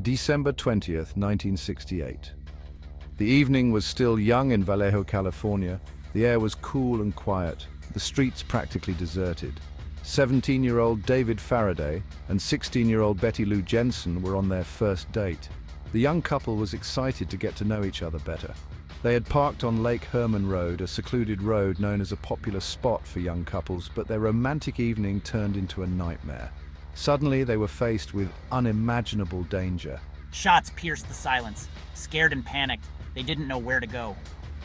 December 20th, 1968. The evening was still young in Vallejo, California. The air was cool and quiet, the streets practically deserted. 17-year-old David Faraday and 16-year-old Betty Lou Jensen were on their first date. The young couple was excited to get to know each other better. They had parked on Lake Herman Road, a secluded road known as a popular spot for young couples, but their romantic evening turned into a nightmare. Suddenly, they were faced with unimaginable danger. Shots pierced the silence. Scared and panicked, they didn't know where to go.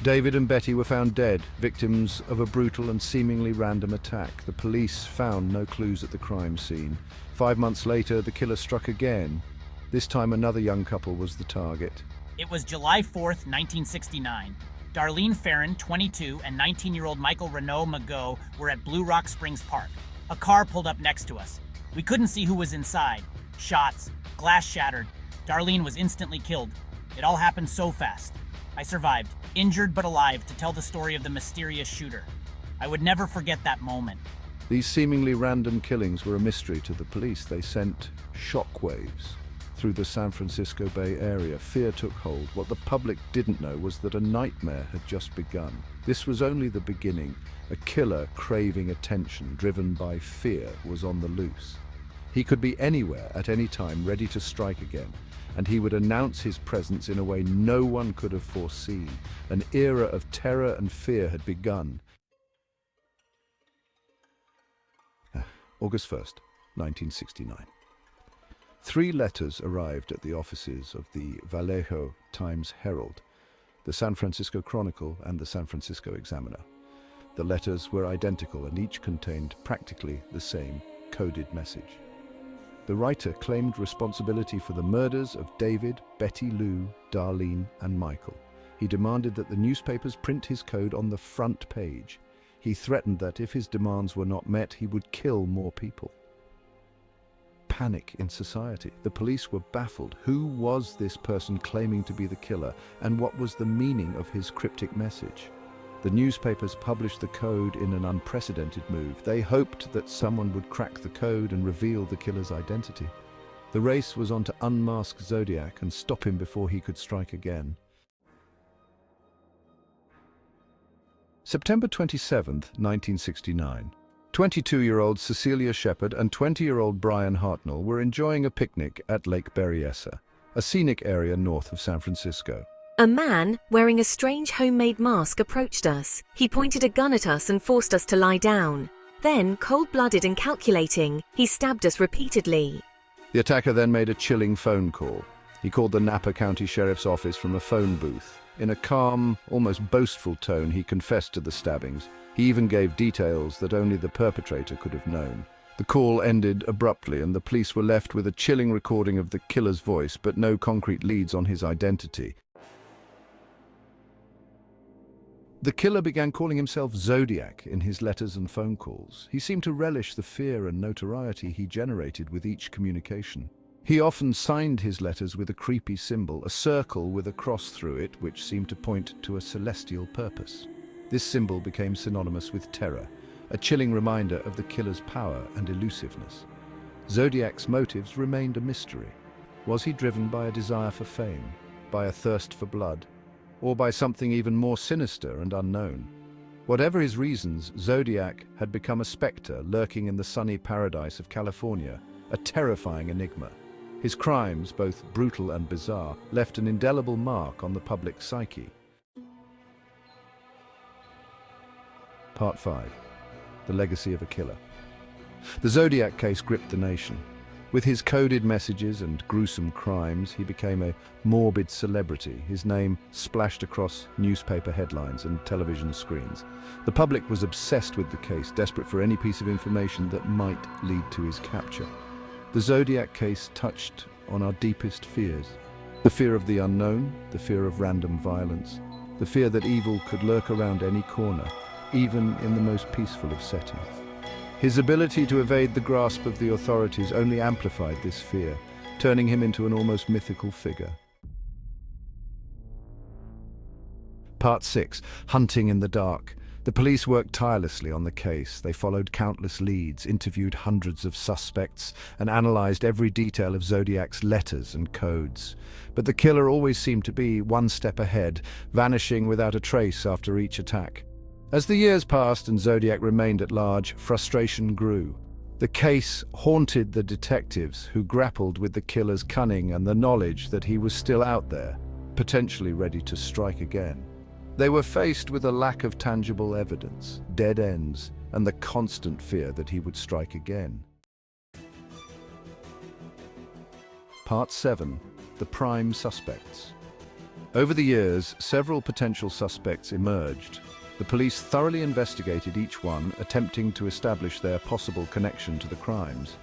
David and Betty were found dead, victims of a brutal and seemingly random attack. The police found no clues at the crime scene. 5 months later, the killer struck again. This time, another young couple was the target. It was July 4th, 1969. Darlene Farron, 22, and 19-year-old Michael Renaud Magot were at Blue Rock Springs Park. A car pulled up next to us. We couldn't see who was inside. Shots, glass shattered. Darlene was instantly killed. It all happened so fast. I survived, injured but alive, to tell the story of the mysterious shooter. I would never forget that moment. These seemingly random killings were a mystery to the police. They sent shockwaves through the San Francisco Bay Area. Fear took hold. What the public didn't know was that a nightmare had just begun. This was only the beginning. A killer craving attention, driven by fear, was on the loose. He could be anywhere at any time, ready to strike again, and he would announce his presence in a way no one could have foreseen. An era of terror and fear had begun. August 1st, 1969. 3 letters arrived at the offices of the Vallejo Times-Herald, the San Francisco Chronicle, and the San Francisco Examiner. The letters were identical and each contained practically the same coded message. The writer claimed responsibility for the murders of David, Betty Lou, Darlene, and Michael. He demanded that the newspapers print his code on the front page. He threatened that if his demands were not met, he would kill more people. Panic in society. The police were baffled. Who was this person claiming to be the killer, and what was the meaning of his cryptic message? The newspapers published the code in an unprecedented move. They hoped that someone would crack the code and reveal the killer's identity. The race was on to unmask Zodiac and stop him before he could strike again. September 27th, 1969. 22-year-old Cecilia Shepard and 20-year-old Brian Hartnell were enjoying a picnic at Lake Berryessa, a scenic area north of San Francisco. A man, wearing a strange homemade mask, approached us. He pointed a gun at us and forced us to lie down. Then, cold-blooded and calculating, he stabbed us repeatedly. The attacker then made a chilling phone call. He called the Napa County Sheriff's Office from a phone booth. In a calm, almost boastful tone, he confessed to the stabbings. He even gave details that only the perpetrator could have known. The call ended abruptly, and the police were left with a chilling recording of the killer's voice, but no concrete leads on his identity. The killer began calling himself Zodiac in his letters and phone calls. He seemed to relish the fear and notoriety he generated with each communication. He often signed his letters with a creepy symbol, a circle with a cross through it, which seemed to point to a celestial purpose. This symbol became synonymous with terror, a chilling reminder of the killer's power and elusiveness. Zodiac's motives remained a mystery. Was he driven by a desire for fame, by a thirst for blood, or by something even more sinister and unknown? Whatever his reasons, Zodiac had become a specter lurking in the sunny paradise of California, a terrifying enigma. His crimes, both brutal and bizarre, left an indelible mark on the public psyche. Part 5. The Legacy of a Killer. The Zodiac case gripped the nation. With his coded messages and gruesome crimes, he became a morbid celebrity. His name splashed across newspaper headlines and television screens. The public was obsessed with the case, desperate for any piece of information that might lead to his capture. The Zodiac case touched on our deepest fears. The fear of the unknown, the fear of random violence, the fear that evil could lurk around any corner, even in the most peaceful of settings. His ability to evade the grasp of the authorities only amplified this fear, turning him into an almost mythical figure. Part 6. Hunting in the Dark. The The police worked tirelessly on the case. They followed countless leads, interviewed hundreds of suspects, and analyzed every detail of Zodiac's letters and codes. But the killer always seemed to be one step ahead, vanishing without a trace after each attack. As the years passed and Zodiac remained at large, frustration grew. The case haunted the detectives who grappled with the killer's cunning and the knowledge that he was still out there, potentially ready to strike again. They were faced with a lack of tangible evidence, dead ends, and the constant fear that he would strike again. Part 7. The Prime Suspects. Over the years, several potential suspects emerged. The police thoroughly investigated each one, attempting to establish their possible connection to the crimes.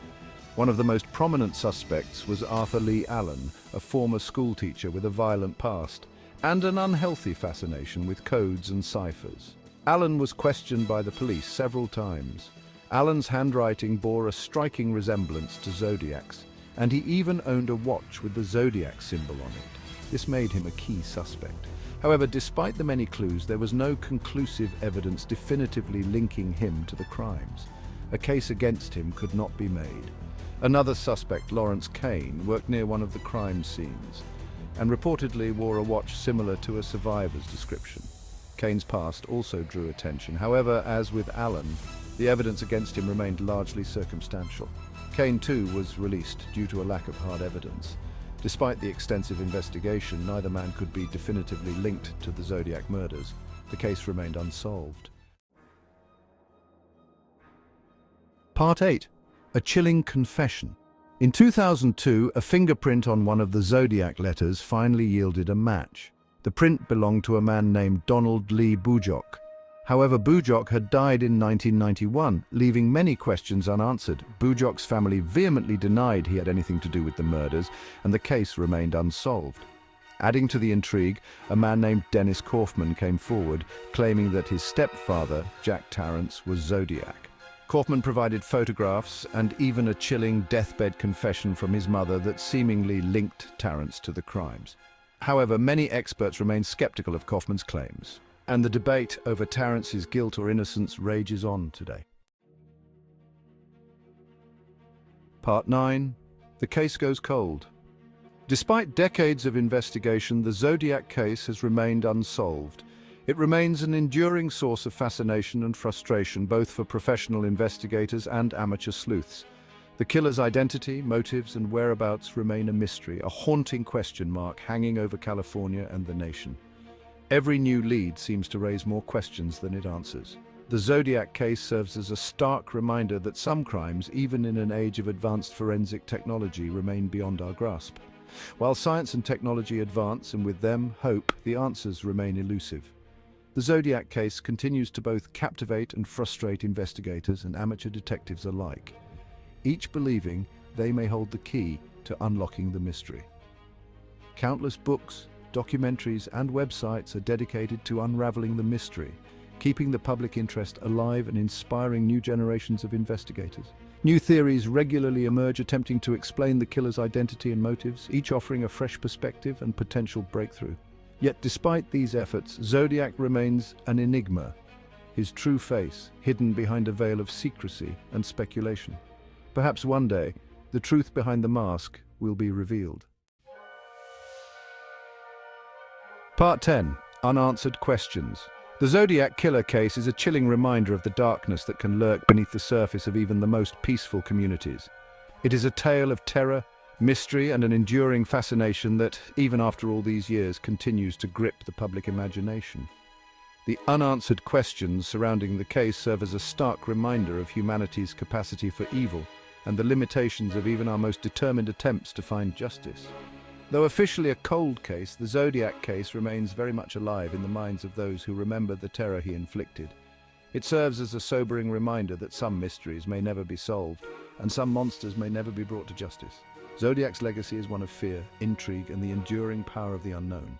One of the most prominent suspects was Arthur Lee Allen, a former schoolteacher with a violent past, and an unhealthy fascination with codes and ciphers. Allen was questioned by the police several times. Allen's handwriting bore a striking resemblance to Zodiac's, and he even owned a watch with the Zodiac symbol on it. This made him a key suspect. However, despite the many clues, there was no conclusive evidence definitively linking him to the crimes. A case against him could not be made. Another suspect, Lawrence Kane, worked near one of the crime scenes and reportedly wore a watch similar to a survivor's description. Kane's past also drew attention. However, as with Allen, the evidence against him remained largely circumstantial. Kane, too, was released due to a lack of hard evidence. Despite the extensive investigation, neither man could be definitively linked to the Zodiac murders. The case remained unsolved. Part 8. A chilling confession. In 2002, a fingerprint on one of the Zodiac letters finally yielded a match. The print belonged to a man named Donald Lee Bujok. However, Bujok had died in 1991, leaving many questions unanswered. Bujok's family vehemently denied he had anything to do with the murders, and the case remained unsolved. Adding to the intrigue, a man named Dennis Kaufman came forward, claiming that his stepfather, Jack Tarrance, was Zodiac. Kaufman provided photographs and even a chilling deathbed confession from his mother that seemingly linked Tarrance to the crimes. However, many experts remain skeptical of Kaufman's claims, and the debate over Tarrance's guilt or innocence rages on today. Part 9. The case goes cold. Despite decades of investigation, the Zodiac case has remained unsolved. It remains an enduring source of fascination and frustration, both for professional investigators and amateur sleuths. The killer's identity, motives, and whereabouts remain a mystery, a haunting question mark hanging over California and the nation. Every new lead seems to raise more questions than it answers. The Zodiac case serves as a stark reminder that some crimes, even in an age of advanced forensic technology, remain beyond our grasp. While science and technology advance, and with them hope, the answers remain elusive. The Zodiac case continues to both captivate and frustrate investigators and amateur detectives alike, each believing they may hold the key to unlocking the mystery. Countless books, documentaries, and websites are dedicated to unraveling the mystery, keeping the public interest alive and inspiring new generations of investigators. New theories regularly emerge attempting to explain the killer's identity and motives, each offering a fresh perspective and potential breakthrough. Yet despite these efforts, Zodiac remains an enigma, his true face hidden behind a veil of secrecy and speculation. Perhaps one day, the truth behind the mask will be revealed. Part 10. Unanswered Questions. The Zodiac Killer case is a chilling reminder of the darkness that can lurk beneath the surface of even the most peaceful communities. It is a tale of terror, mystery, and an enduring fascination that, even after all these years, continues to grip the public imagination. The unanswered questions surrounding the case serve as a stark reminder of humanity's capacity for evil and the limitations of even our most determined attempts to find justice. Though officially a cold case, the Zodiac case remains very much alive in the minds of those who remember the terror he inflicted. It serves as a sobering reminder that some mysteries may never be solved, and some monsters may never be brought to justice. Zodiac's legacy is one of fear, intrigue, and the enduring power of the unknown.